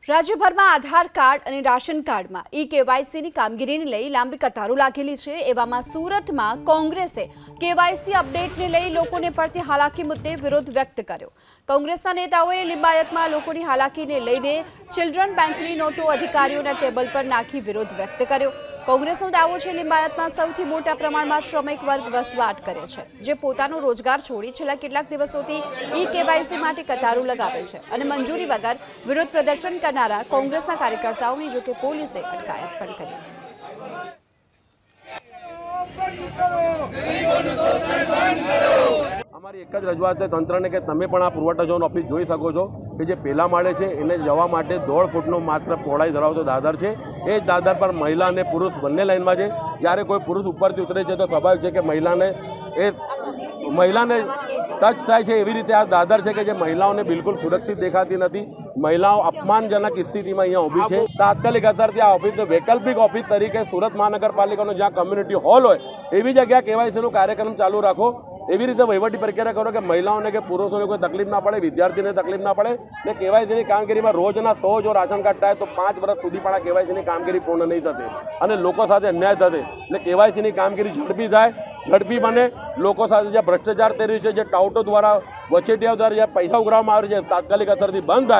રાજ્યભરમાં આધાર કાર્ડ અને રાશન કાર્ડમાં કેવાયસીની કામગીરીને લઈ લાંબી કતારો લાગેલી છે। એવામાં સુરતમાં કોંગ્રેસે કેવાયસી અપડેટને લઈ લોકોને પડતી હાલાકી મુદ્દે વિરોધ વ્યક્ત કર્યો। કોંગ્રેસના નેતાઓએ લિંબાયતમાં લોકોની હાલાકીને લઈને ચિલ્ડ્રન બેંકની નોટો અધિકારીઓના ટેબલ પર નાખી વિરોધ વ્યક્ત કર્યો। કોંગ્રેસનો દાવો છે લિંબાયતમાં સૌથી મોટા પ્રમાણમાં શ્રમિક વર્ગ વસવાટ કરે છે, જે પોતાનો રોજગાર છોડી છેલ્લા કેટલાક દિવસોથી કેવાયસી માટે કતારો લગાવે છે અને મંજૂરી વગર વિરોધ પ્રદર્શન કરનારા કોંગ્રેસના કાર્યકર્તાઓની જોકે પોલીસે અટકાયત પણ કરી। અમારી એક જ રજૂઆત છે તંત્રને કે તમે પણ આ પુરવઠા ઝોન ઓફિસ જોઈ શકો છો કે જે પહેલા માળે છે એને જવા માટે 1.5 ફૂટનો માત્ર પહોળાઈ ધરાવતો દાદર છે। એ દાદર પર મહિલા અને પુરુષ બંને લાઇનમાં છે। જ્યારે કોઈ પુરુષ ઉપરથી ઉતરે છે તો સ્વાભાવિક છે કે મહિલાને ટચ થાય છે। એવી રીતે આ દાદર છે કે જે મહિલાઓને બિલકુલ સુરક્ષિત દેખાતી નથી। મહિલાઓ અપમાનજનક સ્થિતિમાં અહીંયા ઊભી છે। તાત્કાલિક અસરથી આ ઓફિસને વૈકલ્પિક ઓફિસ તરીકે સુરત મહાનગરપાલિકાનો જ્યાં કમ્યુનિટી હોલ હોય એવી જગ્યા કેવાયસીનો કાર્યક્રમ ચાલુ રાખો। એવી રીતે વહીવટી પ્રક્રિયા કરો કે મહિલાઓને કે પુરુષોને કોઈ તકલીફ ના પડે, વિદ્યાર્થીને તકલીફ ના પડે। ને કેવાયસીની કામગીરીમાં રોજના 100 જો રાશન કાર્ડ થાય તો 5 વર્ષ સુધી પણ આ કેવાયસીની કામગીરી પૂર્ણ નહીં થશે અને લોકો સાથે અન્યાય થશે। એટલે કેવાયસીની કામગીરી ઝડપી થાય, ઝડપી બને। લોકો સાથે જે ભ્રષ્ટાચાર થઈ રહ્યું છે, જે ટાઉટો દ્વારા વચેટિયાઓ દ્વારા જે પૈસા ઉઘરાવવામાં આવે છે, તાત્કાલિક અસરથી બંધ થાય।